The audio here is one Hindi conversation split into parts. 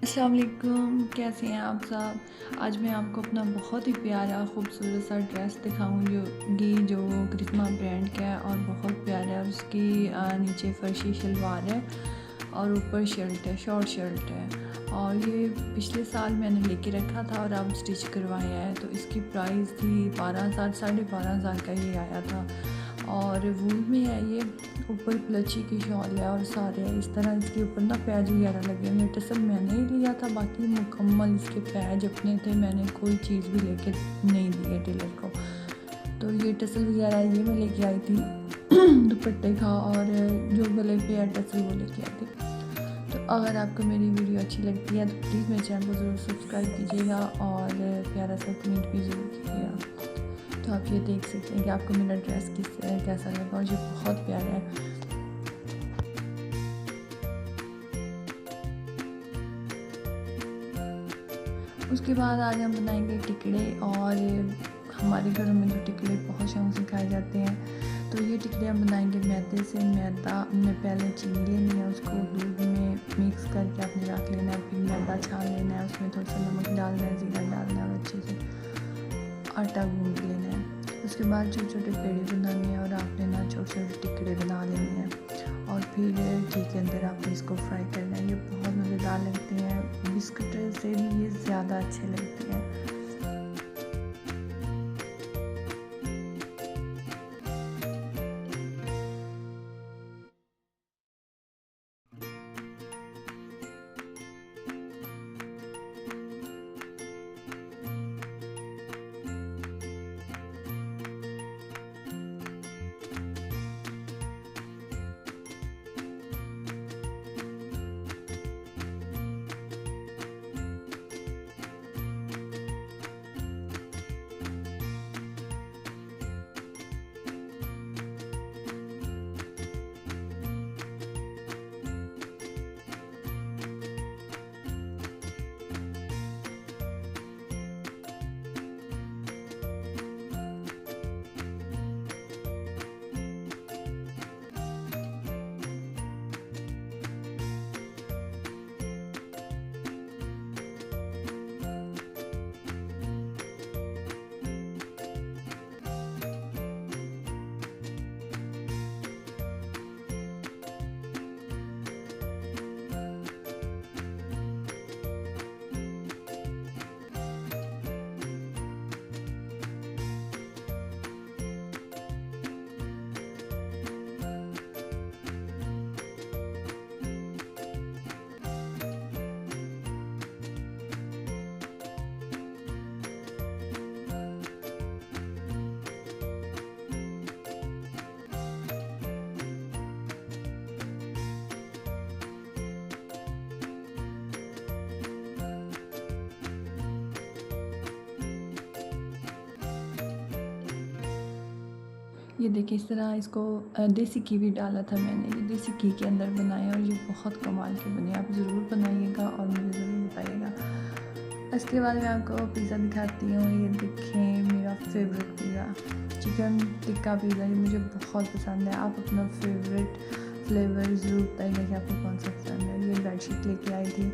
अस्सलाम वालेकुम, कैसे हैं आप सब। आज मैं आपको अपना बहुत ही प्यारा खूबसूरत सा ड्रेस दिखाऊंगी जो करिश्मा ब्रांड का है और बहुत प्यारा है। और उसकी नीचे फर्शी शलवार है और ऊपर शर्ट है, शॉर्ट शर्ट है। और ये पिछले साल मैंने लेके रखा था और अब स्टिच करवाया है। तो इसकी प्राइस थी 12,000, 12,500 का ये आया था। और वूल में है ये, ऊपर क्लची की शॉल है और सारे इस तरह इसके ऊपर ना पैच वगैरह लगे हुए। टसल मैंने ही लिया था, बाकी मुकम्मल इसके पैच अपने थे, मैंने कोई चीज़ भी लेके नहीं दी है टेलर को। तो ये टसल वगैरह ये मैं लेके आई थी दुपट्टे का, और जो गले पे है टसल वो लेके आई थी। तो अगर आपको मेरी वीडियो अच्छी लगती है तो प्लीज़ मेरे चैनल को ज़रूर सब्सक्राइब कीजिएगा और प्यारा सा कमेंट भी ज़रूर कीजिएगा। तो आप ये देख सकते हैं कि आपको मेरा ड्रेस कैसा लगा, और ये बहुत प्यारा है। उसके बाद आज हम बनाएंगे टिकड़े, और हमारे घरों में जो टिकड़े बहुत शौक से खाए जाते हैं। तो ये टिकड़े हम बनाएंगे मैदे से। मैदा हमने पहले चीनी लेनी है, उसको दूध में मिक्स करके आपने रख लेना है। फिर मैदा छान लेना है, उसमें थोड़ा सा नमक डालना है, ज़ीरा डालना है और अच्छे से आटा गूंद लेना है। उसके बाद छोटे छोटे पेड़े बनाने हैं और आपने ना छोटे छोटे टिकड़े बना लेने हैं। और फिर घी के अंदर आपने इसको फ्राई करना है। ये बहुत मज़ेदार लगते हैं, बिस्कुट से भी ये ज़्यादा अच्छे लगते हैं। ये देखिए इस तरह इसको देसी घी भी डाला था मैंने। ये देसी घी के अंदर बनाया और ये बहुत कमाल के बने। आप ज़रूर बनाइएगा और मुझे ज़रूर बताइएगा। इसके बाद मैं आपको पिज़्ज़ा दिखाती हूँ। ये देखें मेरा favourite pizza, chicken tikka pizza, ये मुझे बहुत पसंद है। आप अपना फेवरेट फ्लेवर ज़रूर बताइएगा कि आपको कौन सा पसंद है। ये बेडशीट लेके आई थी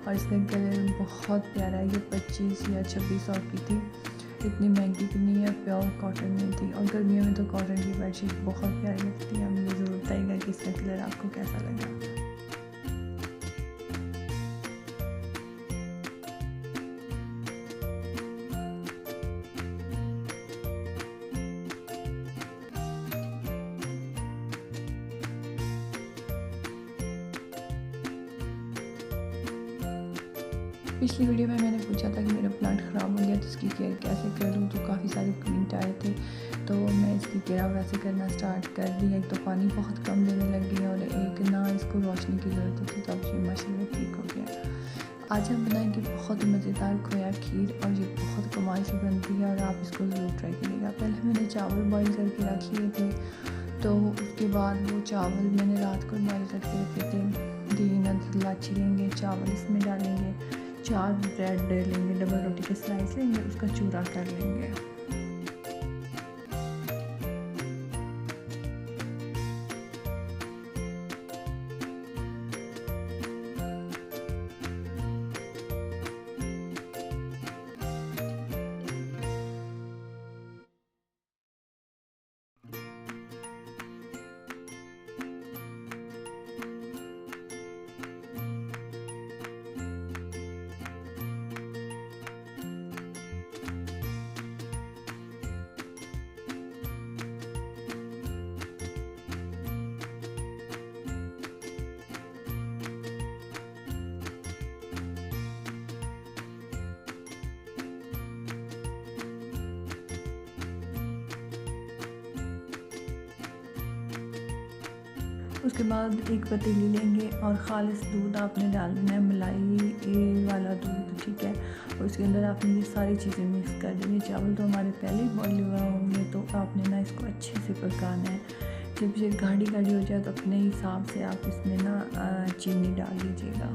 और इसका कलर बहुत प्यारा है। ये 25 या 2600 की थी, इतनी महंगी भी नहीं है, प्योर कॉटन में थी। और गर्मियों में तो कॉटन की बेडशीट बहुत प्यारी लगती है। मुझे ज़रूर बताइएगा कि इसका कलर आपको कैसा लगा। पिछली वीडियो में मैंने पूछा था कि मेरा प्लांट ख़राब हो गया तो इसकी केयर कैसे करूँ, तो काफ़ी सारे कमेंट आए थे। तो मैं इसकी केयर वैसे करना स्टार्ट कर दी। एक तो पानी बहुत कम देने लगी और एक ना इसको रोशनी की ज़रूरत होती, तो अब ये माशाल्लाह ठीक हो गया। आज हम बनाएंगे बहुत ही मज़ेदार खोया खीर, और ये बहुत कमाल की बनती है और आप इसको ज़रूर ट्राई करिएगा। पहले मैंने चावल बॉईल करके रख लिए थे, तो उसके बाद वो चावल मैंने रात को बॉईल करके रखे थे। 3 इलायची लेंगे, चावल इसमें डालेंगे, 4 ब्रेड लेंगे, डबल रोटी के स्लाइस लेंगे, उसका चूरा कर लेंगे। उसके बाद एक पतीली लेंगे और ख़ालिस दूध आपने डाल देना है, मलाई वाला दूध, ठीक है। और उसके अंदर आपने ये सारी चीज़ें मिक्स कर देनी। चावल तो हमारे पहले ही बॉईल हुए होंगे, तो आपने ना इसको अच्छे से पकाना है। जब ये गाढ़ी गाढ़ी हो जाए तो अपने हिसाब से आप इसमें ना चीनी डाल दीजिएगा।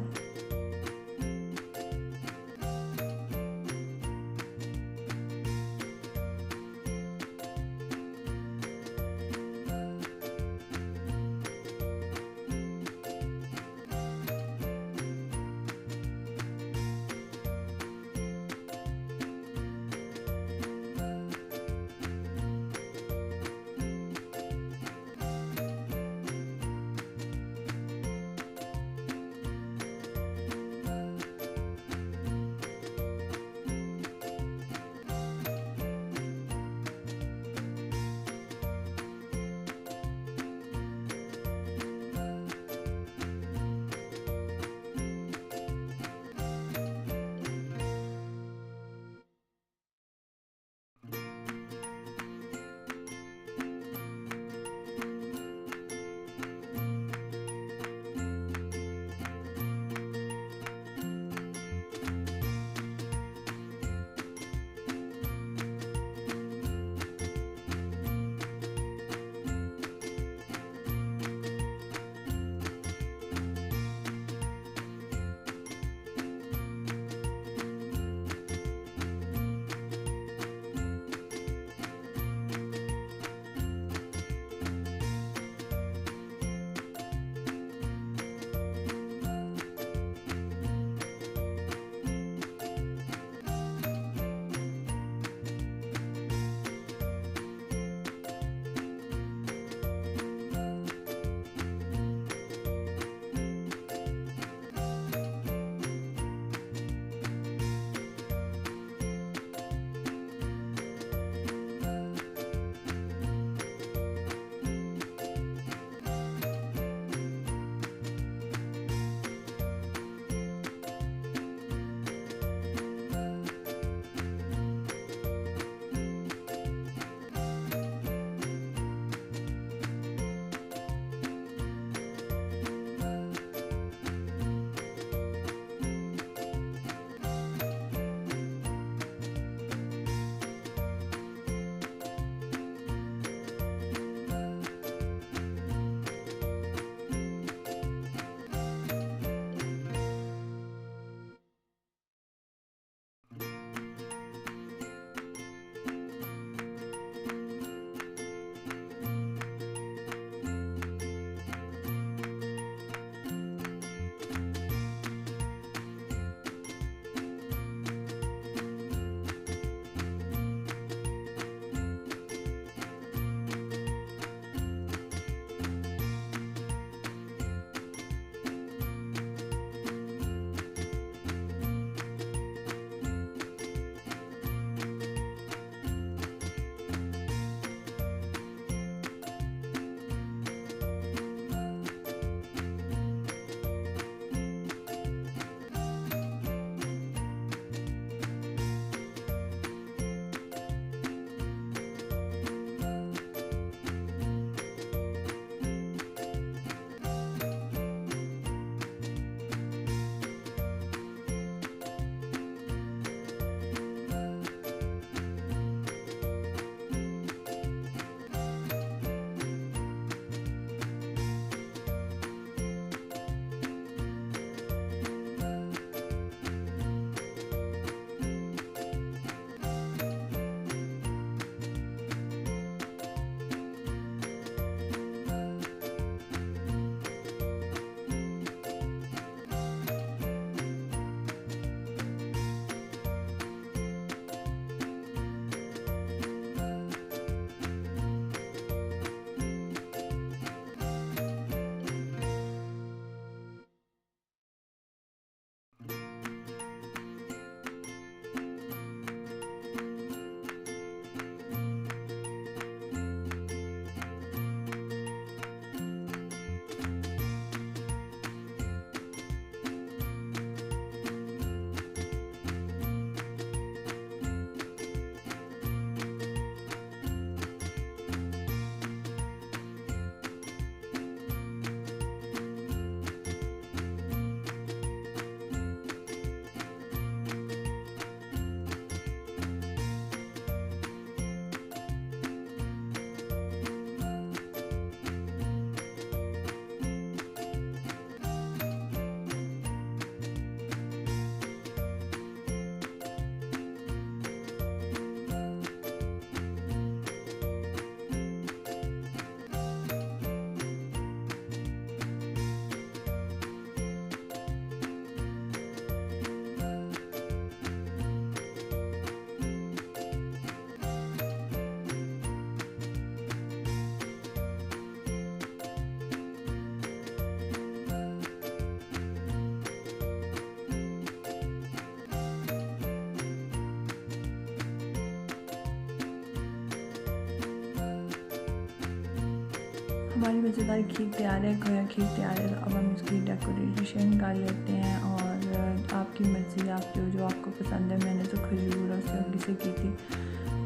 हमारी मज़ेदार खीर तैयार है, खोया खीर तैयार है। अब हम उसकी डेकोरेशन कर लेते हैं और आपकी मर्ज़ी, आप जो आपको पसंद है। मैंने तो खजूर और सेवई से की थी,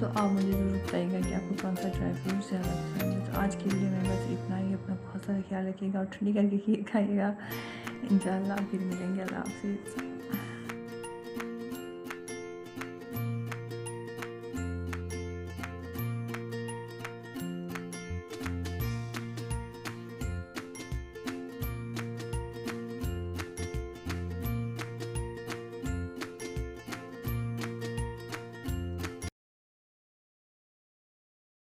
तो आप मुझे ज़रूर बताइएगा कि आपको कौन सा ड्राई फ्रूट ज़्यादा पसंद है। तो आज के लिए मैं बस इतना ही। अपना बहुत सारा ख्याल रखिएगा और ठंडी करके खीर खाइएगा। इंशाल्लाह फिर मिलेंगे। अल्लाह हाफ़िज़।